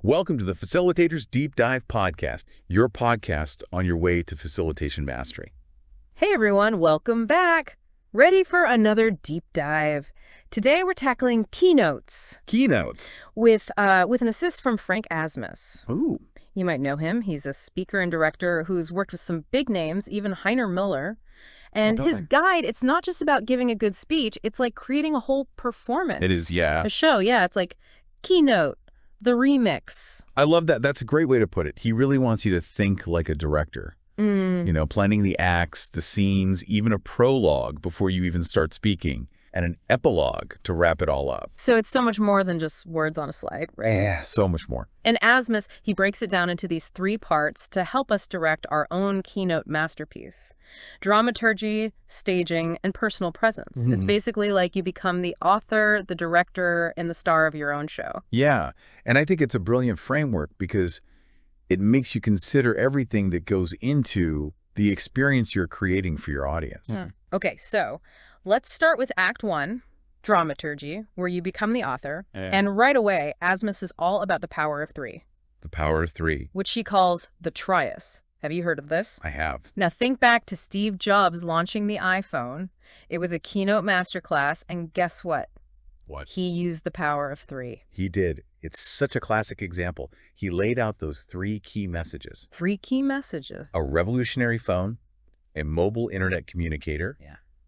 Welcome to the Facilitators Deep Dive Podcast, your podcast on your way to facilitation mastery. Hey everyone, welcome back. Ready for another deep dive. Today we're tackling keynotes. Keynotes. With an assist from Frank Asmus. Ooh. You might know him. He's a speaker and director who's worked with some big names, even Heiner Miller. And his guide, it's not just about giving a good speech, it's like creating a whole performance. It is, yeah. A show, yeah. It's like keynote, the remix. I love that. That's a great way to put it. He really wants you to think like a director. You know, planning the acts, the scenes, even a prologue before you even start speaking, and an epilogue to wrap it all up. So it's so much more than just words on a slide, right? Yeah, so much more. And Asmus, he breaks it down into these 3 parts to help us direct our own keynote masterpiece. Dramaturgy, staging, and personal presence. It's basically like you become the author, the director, and the star of your own show. Yeah, and I think it's a brilliant framework because it makes you consider everything that goes into the experience you're creating for your audience. Okay, so let's start with Act 1, dramaturgy, where you become the author. And right away, Asmus is all about the power of 3. The power of 3. Which he calls the trias. Have you heard of this? I have. Now think back to Steve Jobs launching the iPhone. It was a keynote masterclass, and guess what? What? He used the power of 3. He did. It's such a classic example. He laid out those 3 key messages. 3 key messages. A revolutionary phone, a mobile internet communicator,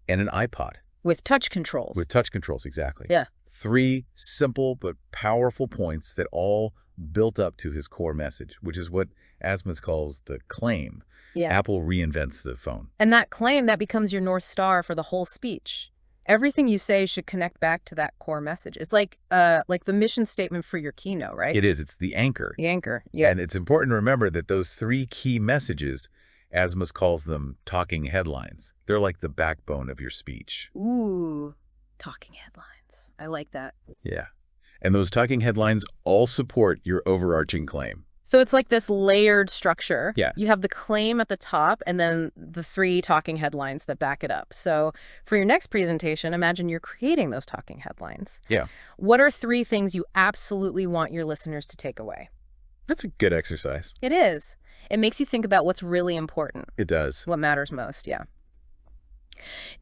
and an iPod. With touch controls. With touch controls, exactly. Yeah. 3 simple but powerful points that all built up to his core message, which is what Asmus calls the claim. Yeah. Apple reinvents the phone. And that claim, that becomes your North Star for the whole speech. Everything you say should connect back to that core message. It's like the mission statement for your keynote, right? It is. It's the anchor. The anchor, yeah. And it's important to remember that those 3 key messages, Asmus calls them talking headlines. They're like the backbone of your speech. Ooh, talking headlines. I like that. Yeah. And those talking headlines all support your overarching claim. So it's like this layered structure. Yeah. You have the claim at the top and then the 3 talking headlines that back it up. So for your next presentation, imagine you're creating those talking headlines. Yeah. What are 3 things you absolutely want your listeners to take away? That's a good exercise. It is. It makes you think about what's really important. It does. What matters most, yeah.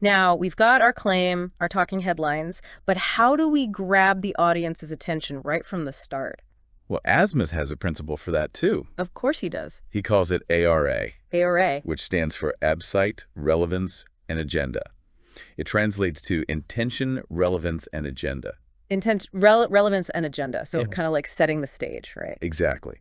Now, we've got our claim, our talking headlines, but how do we grab the audience's attention right from the start? Well, Asmus has a principle for that, too. Of course he does. He calls it ARA. ARA. Which stands for Absite, Relevance, and Agenda. It translates to Intention, Relevance, and Agenda. Relevance and agenda. So kind of like setting the stage, right? Exactly.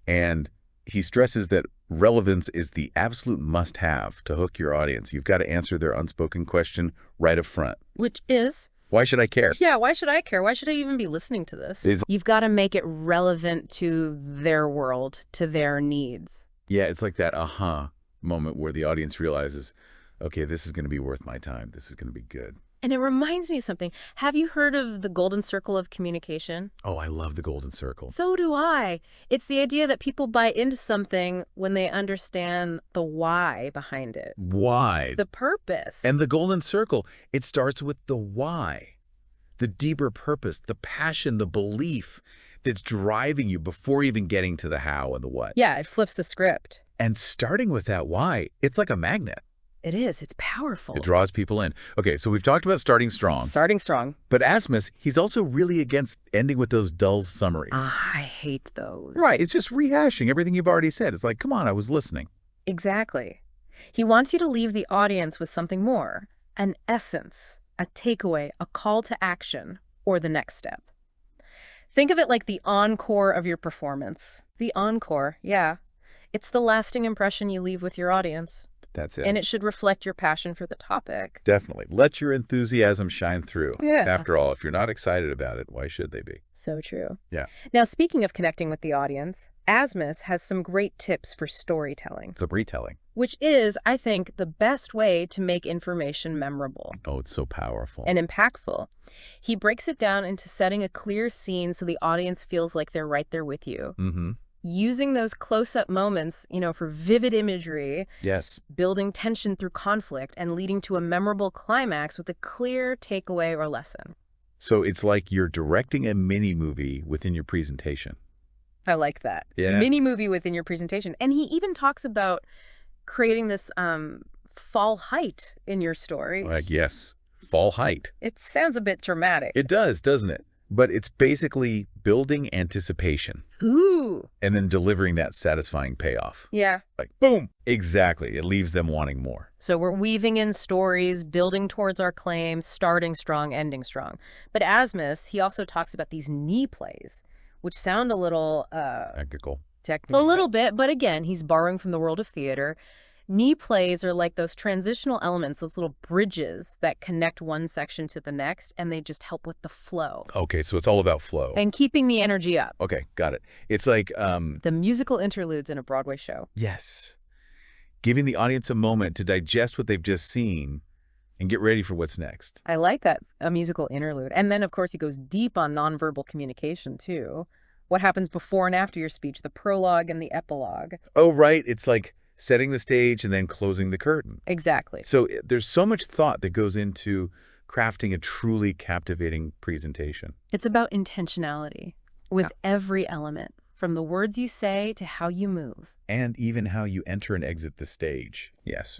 And he stresses that relevance is the absolute must-have to hook your audience. You've got to answer their unspoken question right up front. Which is? Why should I care? Yeah, why should I care? Why should I even be listening to this? You've got to make it relevant to their world, to their needs. Yeah, it's like that aha moment where the audience realizes, okay, this is going to be worth my time. This is going to be good. And it reminds me of something. Have you heard of the golden circle of communication? Oh, I love the golden circle. So do I. It's the idea that people buy into something when they understand the why behind it. Why? The purpose. And the golden circle, it starts with the why. The deeper purpose, the passion, the belief that's driving you before even getting to the how and the what. Yeah, it flips the script. And starting with that why, it's like a magnet. It is. It's powerful. It draws people in. Okay, so we've talked about starting strong. Starting strong. But Asmus, he's also really against ending with those dull summaries. I hate those. Right, it's just rehashing everything you've already said. It's like, come on, I was listening. Exactly. He wants you to leave the audience with something more, an essence, a takeaway, a call to action, or the next step. Think of it like the encore of your performance. The encore, yeah. It's the lasting impression you leave with your audience. That's it. And it should reflect your passion for the topic. Definitely. Let your enthusiasm shine through. Yeah. After all, if you're not excited about it, why should they be? So true. Yeah. Now, speaking of connecting with the audience, Asmus has some great tips for storytelling. So retelling. Which is, I think, the best way to make information memorable. Oh, it's so powerful. And impactful. He breaks it down into setting a clear scene so the audience feels like they're right there with you. Mm-hmm. Using those close-up moments, for vivid imagery. Yes. Building tension through conflict and leading to a memorable climax with a clear takeaway or lesson. So it's like you're directing a mini-movie within your presentation. I like that. Yeah. Mini movie within your presentation. And he even talks about creating this fall height in your stories. Like, yes, fall height. It sounds a bit dramatic. It does, doesn't it? But it's basically building anticipation Ooh. and then delivering that satisfying payoff. Yeah. Like, boom! Exactly. It leaves them wanting more. So we're weaving in stories, building towards our claim, starting strong, ending strong. But Asmus, he also talks about these knee plays, which sound a little Technical. technical. A little bit, but again, he's borrowing from the world of theater. Knee plays are like those transitional elements, those little bridges that connect one section to the next, and they just help with the flow. Okay, so it's all about flow. And keeping the energy up. Okay, got it. It's like... The musical interludes in a Broadway show. Yes. Giving the audience a moment to digest what they've just seen and get ready for what's next. I like that, a musical interlude. And then, of course, he goes deep on nonverbal communication, too. What happens before and after your speech, the prologue and the epilogue. Oh, right. It's like setting the stage and then closing the curtain. Exactly. So there's so much thought that goes into crafting a truly captivating presentation. It's about intentionality with every element, from the words you say to how you move. And even how you enter and exit the stage. Yes.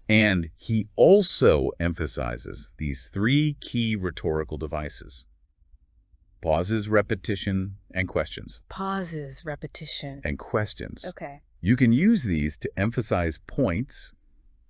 And he also emphasizes these 3 key rhetorical devices: pauses, repetition, and questions. Pauses, repetition. And questions. Okay. You can use these to emphasize points,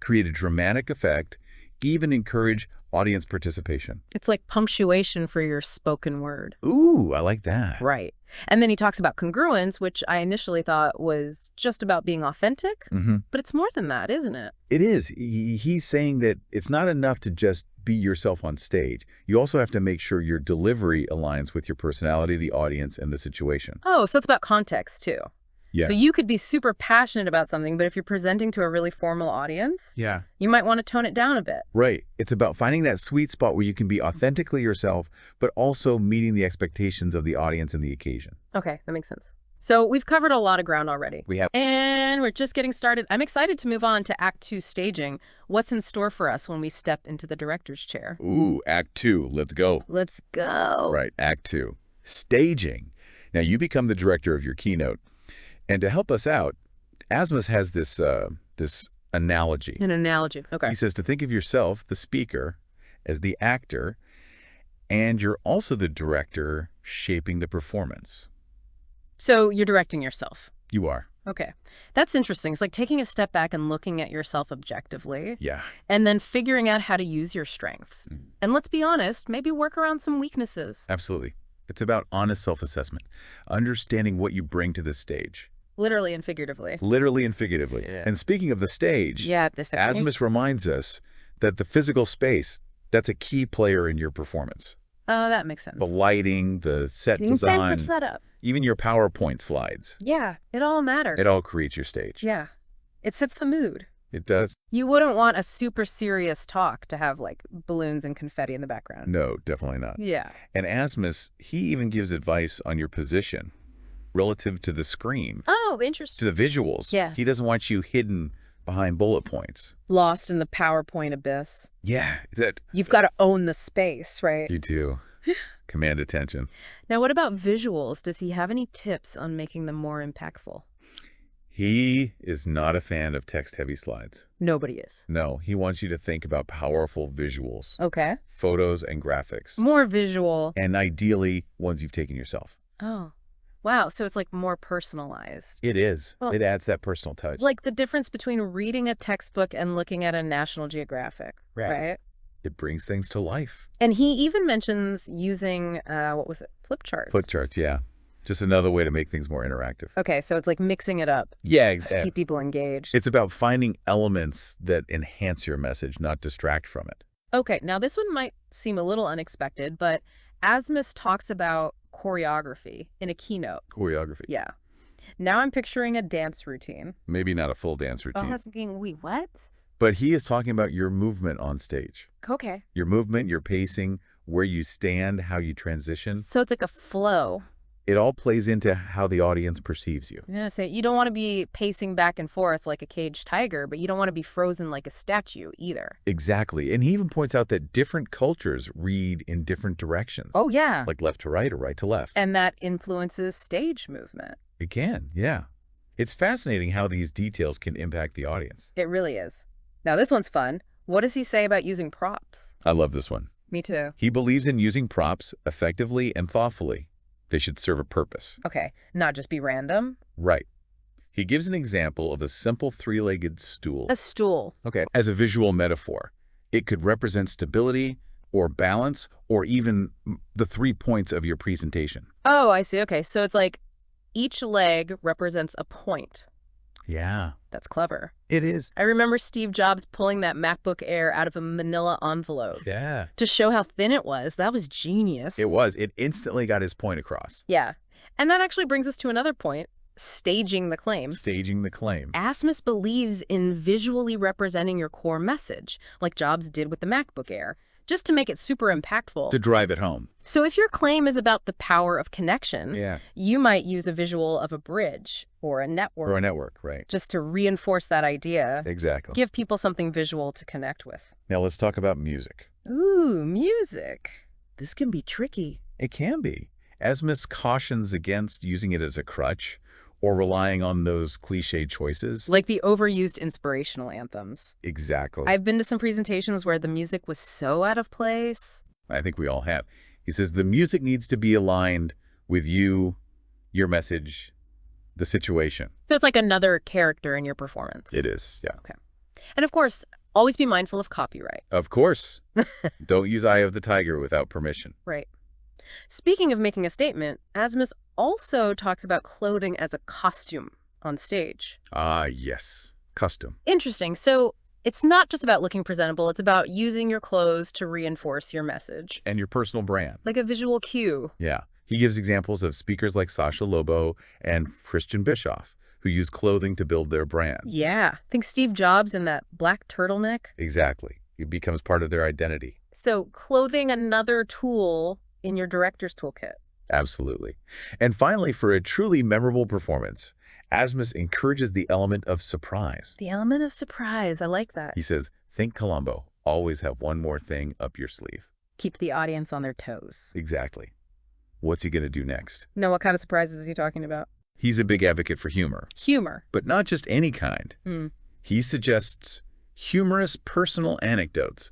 create a dramatic effect, even encourage audience participation. It's like punctuation for your spoken word. Ooh, I like that. Right. And then he talks about congruence, which I initially thought was just about being authentic. But it's more than that, isn't it? It is. He's saying that it's not enough to just be yourself on stage. You also have to make sure your delivery aligns with your personality, the audience, and the situation. Oh, so it's about context, too. Yeah. So you could be super passionate about something, but if you're presenting to a really formal audience, you might want to tone it down a bit. Right. It's about finding that sweet spot where you can be authentically yourself, but also meeting the expectations of the audience and the occasion. Okay, that makes sense. So we've covered a lot of ground already. We have. And we're just getting started. I'm excited to move on to Act 2 staging. What's in store for us when we step into the director's chair? Ooh, Act 2. Let's go. Let's go. Right, Act 2. Staging. Now, you become the director of your keynote. And to help us out, Asmus has this analogy. An analogy. Okay. He says to think of yourself, the speaker, as the actor, and you're also the director shaping the performance. So you're directing yourself. You are. Okay. That's interesting. It's like taking a step back and looking at yourself objectively. Yeah. And then figuring out how to use your strengths. And let's be honest, maybe work around some weaknesses. Absolutely. It's about honest self-assessment, understanding what you bring to the stage. Literally and figuratively. Literally and figuratively. Yeah. And speaking of the stage, Asmus reminds us that the physical space, that's a key player in your performance. Oh, that makes sense. The lighting, the set design, the setup. Even your PowerPoint slides. Yeah, it all matters. It all creates your stage. Yeah. It sets the mood. It does. You wouldn't want a super serious talk to have, like, balloons and confetti in the background. No, definitely not. Yeah. And Asmus, he even gives advice on your position relative to the screen. Oh, interesting. To the visuals. Yeah. He doesn't want you hidden behind bullet points. Lost in the PowerPoint abyss. Yeah. You've got to own the space, right? You do. Command attention. Now, what about visuals? Does he have any tips on making them more impactful? He is not a fan of text-heavy slides. Nobody is. No, he wants you to think about powerful visuals. Okay. Photos and graphics. More visual. And ideally, ones you've taken yourself. Oh. Wow, so it's like more personalized. It is. Well, it adds that personal touch. Like the difference between reading a textbook and looking at a National Geographic, right? It brings things to life. And he even mentions using, what was it, flip charts. Flip charts, yeah. Just another way to make things more interactive. Okay, so it's like mixing it up. Yeah, To exactly. keep people engaged. It's about finding elements that enhance your message, not distract from it. Okay, now this one might seem a little unexpected, but Asmus talks about choreography in a keynote. Choreography. Yeah. Now I'm picturing a dance routine. Maybe not a full dance routine. I was thinking, wait, what? But he is talking about your movement on stage. Okay. Your movement, your pacing, where you stand, how you transition. So it's like a flow. It all plays into how the audience perceives you. Yeah, so you don't want to be pacing back and forth like a caged tiger, but you don't want to be frozen like a statue either. Exactly. And he even points out that different cultures read in different directions. Oh, yeah. Like left to right or right to left. And that influences stage movement. It can, yeah. It's fascinating how these details can impact the audience. It really is. Now, this one's fun. What does he say about using props? I love this one. Me too. He believes in using props effectively and thoughtfully. They should serve a purpose. Okay, not just be random. Right. He gives an example of a simple three-legged stool. A stool. Okay. As a visual metaphor, it could represent stability or balance or even the 3 points of your presentation. Oh, I see. Okay, so it's like each leg represents a point. Yeah. That's clever. It is. I remember Steve Jobs pulling that MacBook Air out of a manila envelope. Yeah. To show how thin it was. That was genius. It was. It instantly got his point across. Yeah. And that actually brings us to another point, staging the claim. Staging the claim. Asmus believes in visually representing your core message, like Jobs did with the MacBook Air, just to make it super impactful. To drive it home. So if your claim is about the power of connection, Yeah. you might use a visual of a bridge or a network. Or a network, right. Just to reinforce that idea. Exactly. Give people something visual to connect with. Now let's talk about music. Ooh, music. This can be tricky. It can be. Asmus cautions against using it as a crutch or relying on those cliche choices. Like the overused inspirational anthems. Exactly. I've been to some presentations where the music was so out of place. I think we all have. He says the music needs to be aligned with you, your message, the situation. So it's like another character in your performance. It is, yeah. Okay. And of course, always be mindful of copyright. Of course. Don't use Eye of the Tiger without permission. Right. Speaking of making a statement, Asmus also talks about clothing as a costume on stage. Ah, yes. Custom. Interesting. So it's not just about looking presentable. It's about using your clothes to reinforce your message. And your personal brand. Like a visual cue. Yeah. He gives examples of speakers like Sasha Lobo and Christian Bischoff, who use clothing to build their brand. Yeah. Think Steve Jobs in that black turtleneck? Exactly. It becomes part of their identity. So clothing, another tool in your director's toolkit. Absolutely. And finally, for a truly memorable performance, Asmus encourages the element of surprise. The element of surprise. I like that. He says, think Columbo. Always have one more thing up your sleeve. Keep the audience on their toes. Exactly. What's he going to do next? No, what kind of surprises is he talking about? He's a big advocate for humor. Humor. But not just any kind. He suggests humorous personal anecdotes.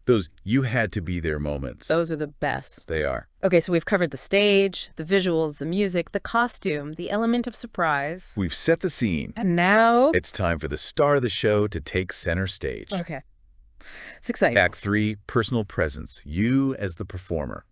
Those you had to be there moments. Those are the best. They are. Okay, so we've covered the stage, the visuals, the music, the costume, the element of surprise. We've set the scene. And now... It's time for the star of the show to take center stage. Okay. It's exciting. Act 3, personal presence. You as the performer.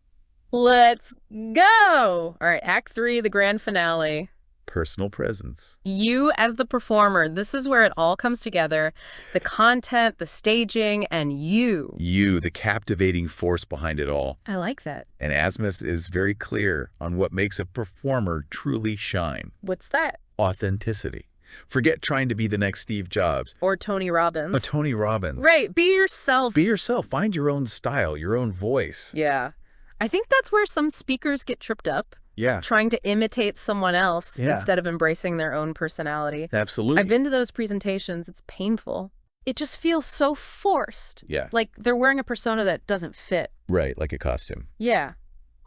Let's go! All right, Act 3, the grand finale. Personal presence. You as the performer. This is where it all comes together. The content, the staging, and you. You, the captivating force behind it all. I like that. And Asmus is very clear on what makes a performer truly shine. What's that? Authenticity. Forget trying to be the next Steve Jobs. Or Tony Robbins. A Tony Robbins. Right, be yourself. Be yourself. Find your own style, your own voice. Yeah. I think that's where some speakers get tripped up. Yeah. Trying to imitate someone else instead of embracing their own personality. Absolutely. I've been to those presentations. It's painful. It just feels so forced. Yeah. Like they're wearing a persona that doesn't fit. Right, like a costume. Yeah.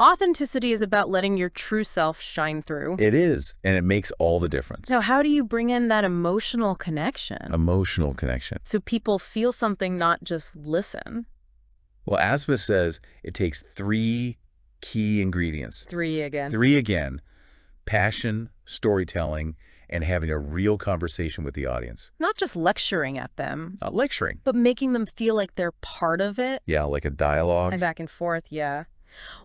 Authenticity is about letting your true self shine through. It is, and it makes all the difference. So how do you bring in that emotional connection? Emotional connection. So people feel something, not just listen. Well, Asmus says it takes 3 key ingredients. 3 again. 3 again. Passion, storytelling, and having a real conversation with the audience. Not just lecturing at them. Not lecturing. But making them feel like they're part of it. Yeah, like a dialogue. And back and forth, yeah.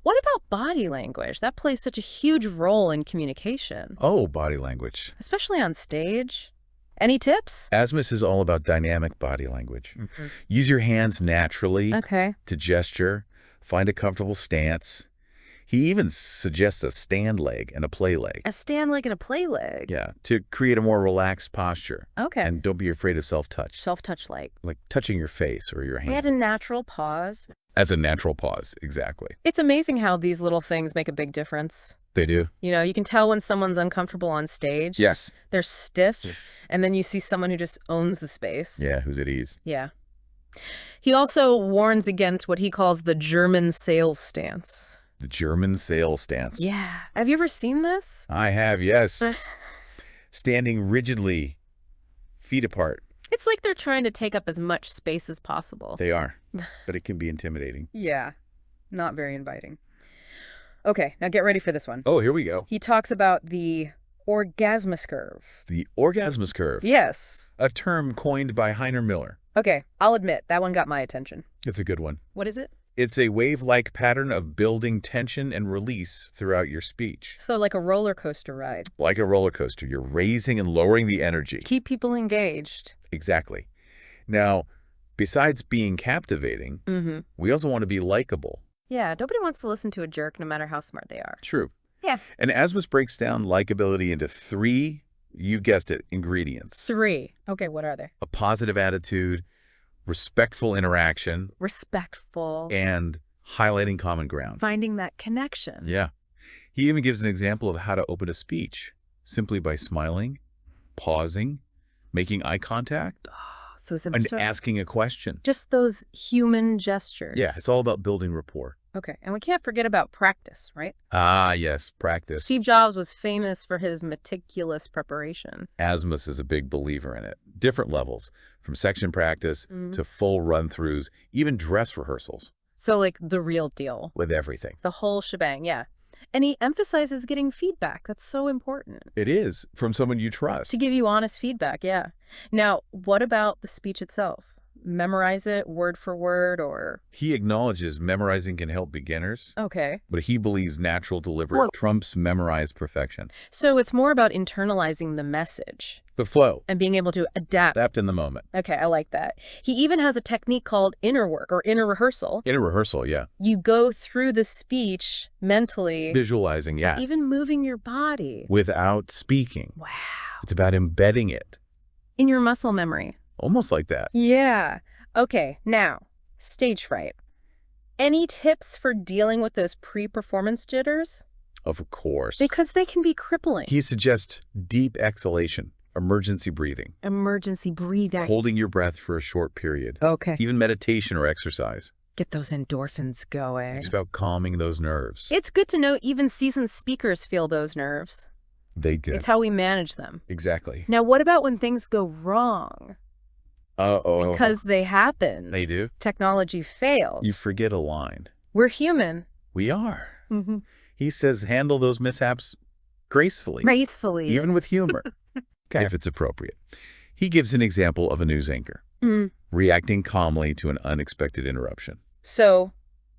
What about body language? That plays such a huge role in communication. Oh, body language. Especially on stage. Any tips? Asmus is all about dynamic body language. Use your hands naturally to gesture. Find a comfortable stance. He even suggests a stand leg and a play leg. A stand leg and a play leg? Yeah, to create a more relaxed posture. Okay. And don't be afraid of self-touch. Self-touch like? Like touching your face or your hand. As a natural pause. As a natural pause, exactly. It's amazing how these little things make a big difference. They do. You know, you can tell when someone's uncomfortable on stage. Yes. They're stiff, and then you see someone who just owns the space. Yeah, who's at ease. Yeah. He also warns against what he calls the German sales stance. The German sales stance. Yeah. Have you ever seen this? I have, yes. Standing rigidly, feet apart. It's like they're trying to take up as much space as possible. They are, but it can be intimidating. Yeah. Not very inviting. Okay, now get ready for this one. Oh, here we go. He talks about the orgasmus curve. The orgasmus curve. Yes. A term coined by Heiner Miller. Okay, I'll admit, that one got my attention. It's a good one. What is it? It's a wave-like pattern of building tension and release throughout your speech. So like a roller coaster ride. Like a roller coaster, you're raising and lowering the energy. Keep people engaged. Exactly. Now, besides being captivating, we also want to be likable. Yeah, nobody wants to listen to a jerk no matter how smart they are. True. Yeah. And Asmus breaks down likability into 3, you guessed it, ingredients. 3. Okay, what are they? A positive attitude, respectful interaction, Respectful. and highlighting common ground. Finding that connection. Yeah. He even gives an example of how to open a speech, simply by smiling, pausing, making eye contact, So it's and asking a question. just those human gestures. Yeah, it's all about building rapport. Okay, and we can't forget about practice, right? Ah, yes, practice. Steve Jobs was famous for his meticulous preparation. Asmus is a big believer in it. Different levels, from section practice to full run-throughs, even dress rehearsals. So like the real deal. With everything. The whole shebang, yeah. And he emphasizes getting feedback. That's so important. It is, from someone you trust. To give you honest feedback, yeah. Now, what about the speech itself? Memorize it word for word or... He acknowledges memorizing can help beginners, Okay. but he believes natural delivery trumps memorized perfection. So it's more about internalizing the message. The flow. And being able to adapt. Adapt in the moment. Okay, I like that. He even has a technique called inner work or inner rehearsal. In a rehearsal, yeah. You go through the speech mentally. Visualizing, yeah. Even moving your body. Without speaking. Wow. It's about embedding it. In your muscle memory. Almost like that. Yeah. Okay, now, stage fright. Any tips for dealing with those pre-performance jitters? Of course. Because they can be crippling. He suggests deep exhalation, emergency breathing. Emergency breathing. Holding your breath for a short period. Okay. Even meditation or exercise. Get those endorphins going. It's about calming those nerves. It's good to know even seasoned speakers feel those nerves. They do. It's how we manage them. Exactly. Now, what about when things go wrong? Uh-oh. Because they happen. They do? Technology fails. You forget a line. We're human. We are. He says handle those mishaps gracefully. Gracefully. Even with humor. If it's appropriate. He gives an example of a news anchor. Reacting calmly to an unexpected interruption. So,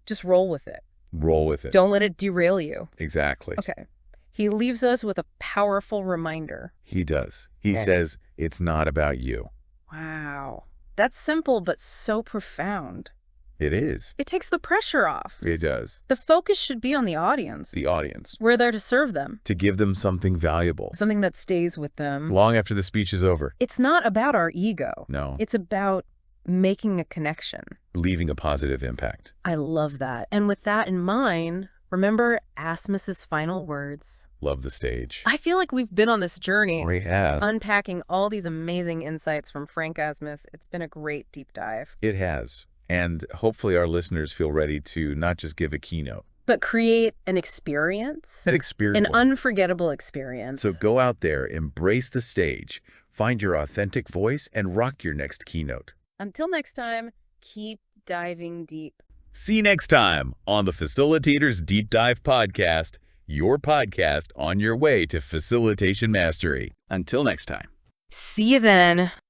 just roll with it. Roll with it. Don't let it derail you. Exactly. Okay. He leaves us with a powerful reminder. He does. He says, it's not about you. Wow. That's simple, but so profound. It is. It takes the pressure off. It does. The focus should be on the audience. The audience. We're there to serve them. To give them something valuable. Something that stays with them. Long after the speech is over. It's not about our ego. No. It's about making a connection. Leaving a positive impact. I love that. And with that in mind, remember Asmus's final words. Love the stage. I feel like we've been on this journey. We have. Unpacking all these amazing insights from Frank Asmus. It's been a great deep dive. It has. And hopefully our listeners feel ready to not just give a keynote. But create an experience. An experience. An unforgettable experience. So go out there, embrace the stage, find your authentic voice, and rock your next keynote. Until next time, keep diving deep. See you next time on the Facilitators Deep Dive Podcast, your podcast on your way to facilitation mastery. Until next time. See you then.